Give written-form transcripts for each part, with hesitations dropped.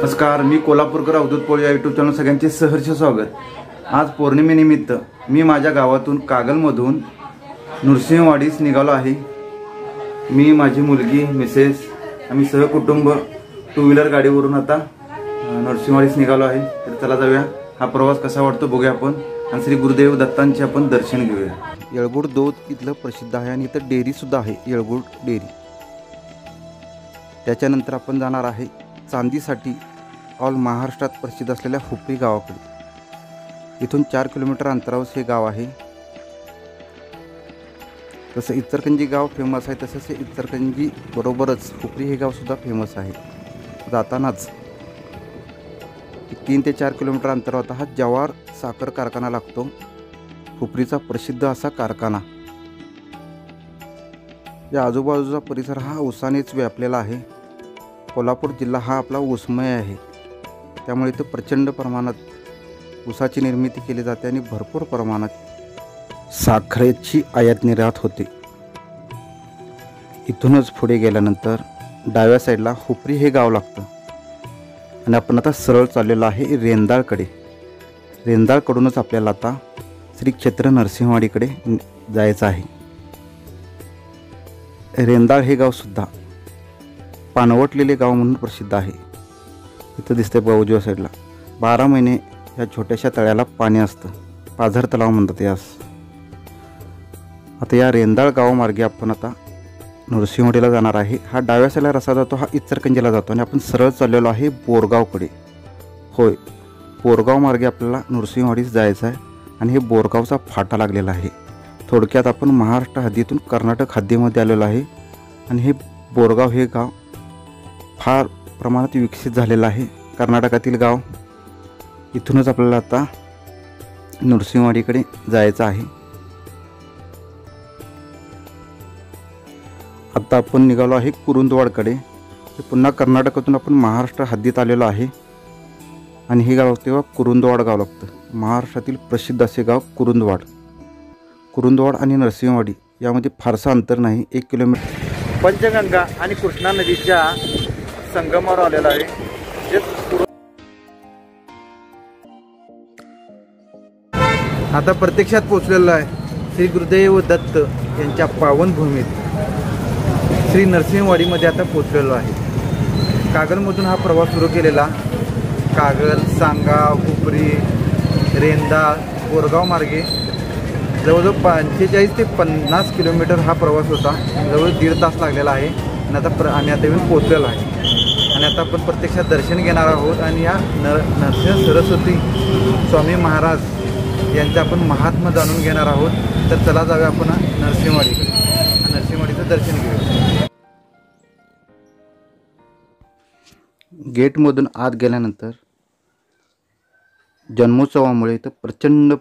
नमस्कार, मी कोल्हापूरकर अवधूत पोळ या YouTube channel सगळ्यांचे सहर्ष स्वागत। आज पौर्णिमेनिमित्त मी माझ्या गावातून कागलमधून नृसिंहवाडीस निघालो आहे। मी, माझी मुलगी, मिसेस आम्ही सहकुटुंब टू व्हीलर गाडीवरून आता नृसिंहवाडीस निघालो आहे। तर चला जाऊया, हा प्रवास कसा वाटतो बघूया आपण आणि श्री गुरुदेव दत्तांचे आपण दर्शन घेऊया। येळगुड दूध इथलं प्रसिद्ध आहे आणि इथं डेअरी सुद्धा आहे, येळगुड डेअरी। त्याच्यानंतर आपण जाणार आहे चांदीसाठी ऑल महाराष्ट्रात प्रसिद्ध असलेल्या हुपरी गावाकडे। इथून 4 किलोमीटर अंतरावर हे गाव आहे। जसं इचलकरंजी गाव फेमस आहे तसंच हे इचलकरंजी बरोबरच हुपरी हे गाव सुद्धा फेमस आहे। जातानाच 3 ते 4 किलोमीटर अंतरावर हा जवार साखर कारखाना लागतो, हुपरीचा प्रसिद्ध असा कारखाना। या आजूबाजूचा परिसर हा ऊसानेच व्यापलेला आहे। कोल्हापूर जिल्हा हा आपला ऊसमय आहे, त्यामुळे इथे प्रचंड प्रमाणात ऊसाची निर्मिती केली जाते आणि भरपूर प्रमाणात साखरेची आयात निर्यात होते। इथूनच पुढे गेल्यानंतर डाव्या साईडला हुपरी हे गाव लागतं आणि आपण आता सरळ चाललेलो आहे रेंदाळकडे। रेंदाळकडूनच आपल्याला आता श्री क्षेत्र नृसिंहवाडीकडे जायचं आहे। रेंदाळ हे गाव सुद्धा पाणवटलेले गाव म्हणून प्रसिद्ध आहे। इथं दिसते बघा उजव्या साईडला 12 महिने या छोट्याशा तळ्याला पाणी असतं, पाझर तलाव म्हणतात यास। आता या रेंदाळ गावामार्गे आपण आता नृसिंहवाडीला जाणार आहे। हा डाव्या साईडला रस्ता जातो, हा इचलकरंजीला जातो आणि आपण सरळ चाललेलो आहे बोरगावकडे। होय, बोरगाव मार्गे आपल्याला नृसिंहवाडीस जायचं आहे आणि हे बोरगावचा फाटा लागलेला आहे। थोडक्यात आपण महाराष्ट्र हद्दीतून कर्नाटक हद्दीमध्ये आलेलो आहे आणि हे बोरगाव हे गाव फार प्रमाणात विकसित झालेलं आहे, कर्नाटकातील गाव। इथूनच आपल्याला आता नृसिंहवाडीकडे जायचं आहे। आता आपण निघालो आहे कुरुंदवाडकडे। पुन्हा कर्नाटकातून आपण महाराष्ट्र हद्दीत आलेलो आहे आणि हे गाव तेव्हा कुरुंदवाड गाव लागतं। महाराष्ट्रातील प्रसिद्ध असे गाव कुरुंदवाड आणि नृसिंहवाडी यामध्ये फारसं अंतर नाही, 1 किलोमीटर। पंचगंगा आणि कृष्णा नदीच्या संगमावर आलेला आहे। आता प्रत्यक्षात पोहोचलेलो आहे श्री गुरुदेव दत्त यांच्या पावनभूमीत श्री नृसिंहवाडीमध्ये आता पोहोचलेलो आहे। कागलमधून हा प्रवास सुरू केलेला, कागल, सांगाव, हुपरी, रेंदाळ, बोरगाव मार्गे जवळजवळ 45 ते 50 किलोमीटर हा प्रवास होता। जवळ 1.5 तास लागलेला आहे आणि आता आम्ही आता येऊन पोहोचलेलो आहे आणि आता आपण प्रत्यक्षात दर्शन घेणार आहोत आणि या नरसिंह सरस्वती स्वामी महाराज यांचा आपण महात्मा जाणून घेणार आहोत। तर चला जाऊया आपण नृसिंहवाडीकडे, नृसिंहवाडीचं दर्शन घेऊया। गेटमधून आत गेल्यानंतर जन्मोत्सवामुळे इथं प्रचंड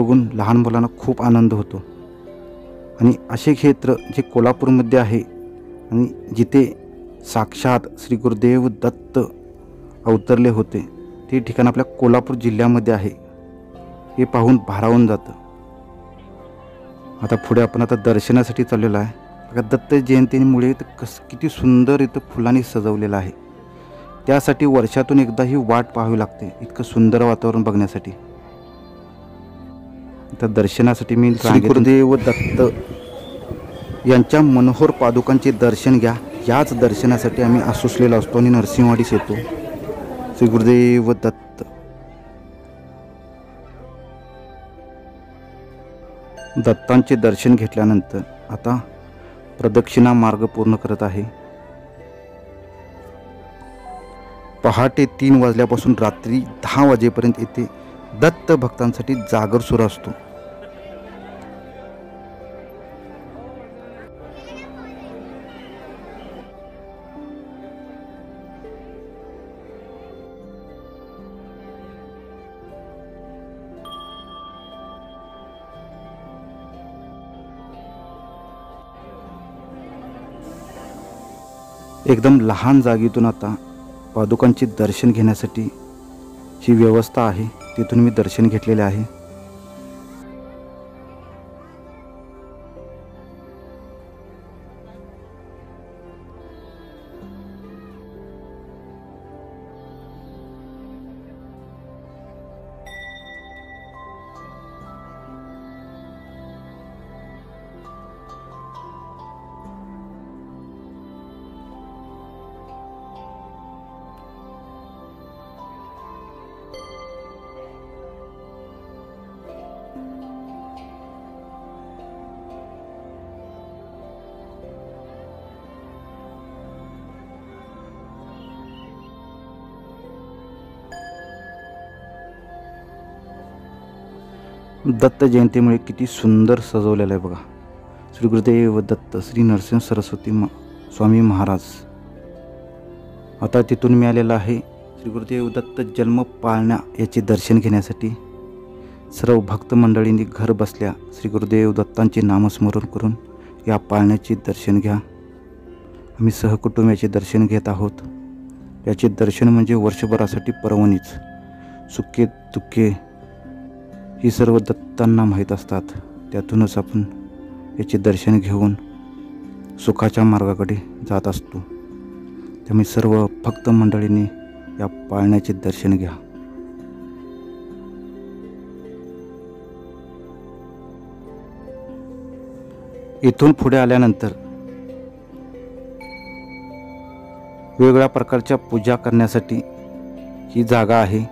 बघून लहान मुलांना खूप आनंद होतो. आणि असे क्षेत्र जे कोल्हापूरमध्ये आहे आणि जिथे साक्षात श्री गुरुदेव दत्त अवतरले होते ते ठिकाण आपल्या कोल्हापूर जिल्ह्यामध्ये आहे, हे पाहून भारावून जातं. आता पुढे आपण दर्शनासाठी चाललेलो आहे. बघा, दत्त जयंतीमुळे किती सुंदर इथं फुलांनी सजवलेलं आहे. त्यासाठी वर्षातून एकदा ही वाट पाहावी लागते इतकं सुंदर वातावरण बघण्यासाठी. तर दर्शनासाठी मी श्री गुरुदेव दत्त यांच्या मनोहर पादुकांचे दर्शन घ्या. याच दर्शनासाठी आम्ही आसुसलेलो असतो आणि नरसिंहवाडीस येतो. श्री गुरुदेव दत्त. दत्तांचे दर्शन घेतल्यानंतर आता प्रदक्षिणा मार्ग पूर्ण करत आहे. पहाटे 3 वाजल्यापासून रात्री 10 वाजेपर्यंत येथे दत्त भक्तांसाठी जागर सुरू असतो. एकदम लहान जागेतून आता पादुकांचे दर्शन घेण्यासाठी जी व्यवस्था आहे तिथून मी दर्शन घेतलेले आहे. दत्त जयंतीमुळे किती सुंदर सजवलेलं आहे बघा. श्री गुरुदेव दत्त श्री नरसिंह सरस्वती स्वामी महाराज. आता तिथून मी आलेला आहे श्री गुरुदेव दत्त जन्म पाळणा याचे दर्शन घेण्यासाठी. सर्व भक्त मंडळींनी घर बसल्या श्री गुरुदेव दत्तांचे नामस्मरण करून या पाळण्याचे दर्शन घ्या. आम्ही सहकुटुंब याचे दर्शन घेत आहोत. याचे दर्शन म्हणजे वर्षभरासाठी पर्वणीच. सुखे दुःखे ही सर्व दत्तांना माहीत असतात. त्यातूनच आपण याचे दर्शन घेऊन सुखाच्या मार्गाकडे जात असतो. त्यामुळे सर्व भक्त मंडळींनी या पाळण्याचे दर्शन घ्या. इथून पुढे आल्यानंतर वेगवेगळ्या प्रकारच्या पूजा करण्यासाठी ही जागा आहे.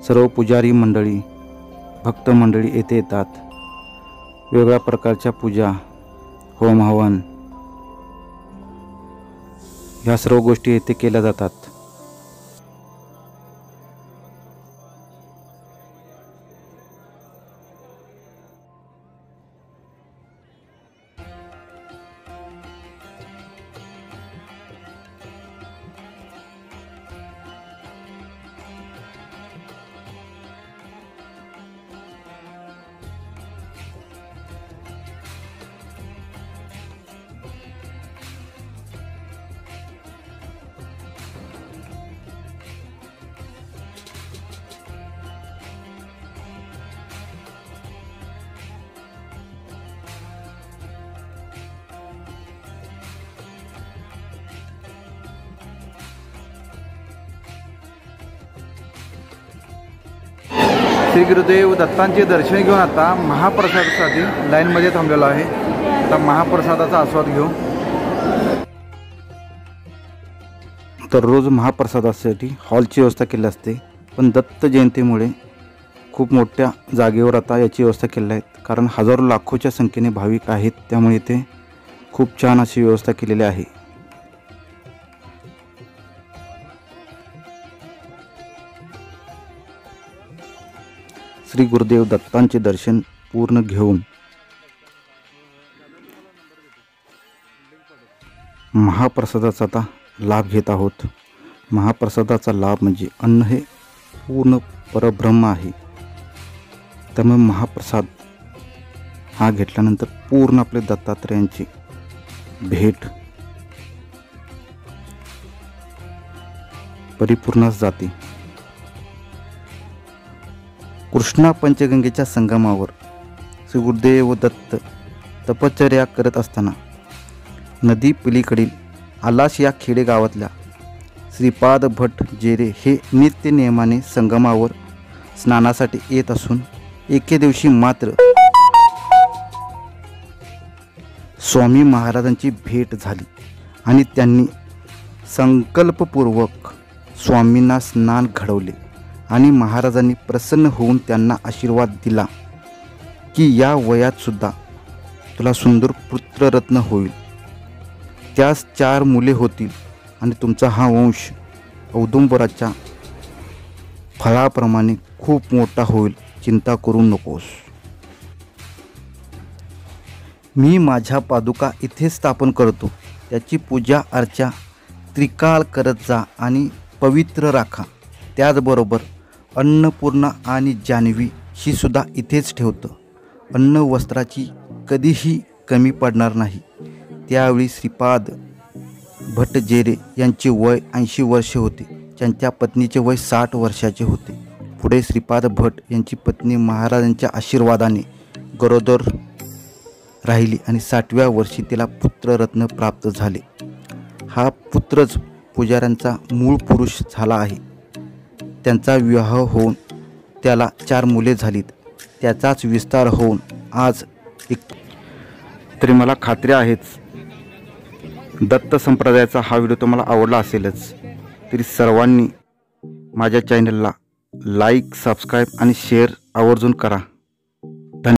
सर्व पुजारी मंडळी भक्त मंडळी येथे येतात. वेगवेगळ्या प्रकारच्या पूजा, होम हवन ह्या सर्व गोष्टी येथे केल्या जातात. श्री गुरुदेव दत्तांचे दर्शन घेऊन आता महाप्रसादासाठी लाईनमध्ये थांबलेलो आहे. आता महाप्रसादाचा आस्वाद घेऊ. दररोज महाप्रसादासाठी हॉलची व्यवस्था केली असते, पण दत्त जयंतीमुळे खूप मोठ्या जागेवर आता याची व्यवस्था केली आहे. कारण हजारो लाखोच्या संख्येने भाविक आहेत, त्यामुळे इथे खूप छान अशी व्यवस्था केलेली आहे. श्री गुरुदेव दत्तांचे दर्शन पूर्ण घेऊन महाप्रसादाचा आता लाभ घेत आहोत. महाप्रसादाचा लाभ म्हणजे अन्न हे पूर्ण परब्रह्म आहे. त्यामुळे महाप्रसाद हा घेतल्यानंतर पूर्ण आपले दत्तात्रेयांची भेट परिपूर्णास जाते. कृष्णा पंचगंगेच्या संगमावर श्री गुरुदेव दत्त तपश्चर्या करत असताना नदी पलीकडील आलाश या खेडेगावातल्या श्रीपाद भट जेरे हे नित्य नियमाने संगमावर स्नानासाठी येत असून एके दिवशी मात्र स्वामी महाराजांची भेट झाली आणि त्यांनी संकल्पपूर्वक स्वामींना स्नान घडवले आणि महाराजांनी प्रसन्न होऊन त्यांना आशीर्वाद दिला की या वयात सुद्धा तुला सुंदर पुत्ररत्न होईल, त्यास 4 मुले होतील आणि तुमचा हा वंश औदुंबराच्या फळाप्रमाणे खूप मोठा होईल, चिंता करू नकोस. मी माझ्या पादुका इथे स्थापन करतो, त्याची पूजा अर्चा त्रिकाळ करत जा आणि पवित्र राखा. त्याचबरोबर अन्नपूर्णा आणि जान्हवी ही सुद्धा इथेच ठेवतं. अन्न वस्त्राची कधीही कमी पडणार नाही. त्यावेळी श्रीपाद भटजेरे यांचे वय 80 वर्षे होते. त्यांच्या पत्नीचे वय 60 वर्षाचे होते. पुढे श्रीपाद भट यांची पत्नी महाराजांच्या आशीर्वादाने गरोदर राहिली आणि 60व्या वर्षी तिला पुत्ररत्न प्राप्त झाले. हा पुत्रच पुजाऱ्यांचा मूळ पुरुष झाला आहे. त्यांचा विवाह होऊन त्याला 4 मुले झालीत. त्याचाच विस्तार होऊन आज तरी मला खात्री आहेच दत्त संप्रदायाचा हा व्हिडिओ तुम्हाला आवडला असेलच. तरी सर्वांनी माझ्या चॅनलला लाईक, सबस्क्राईब आणि शेअर आवर्जून करा.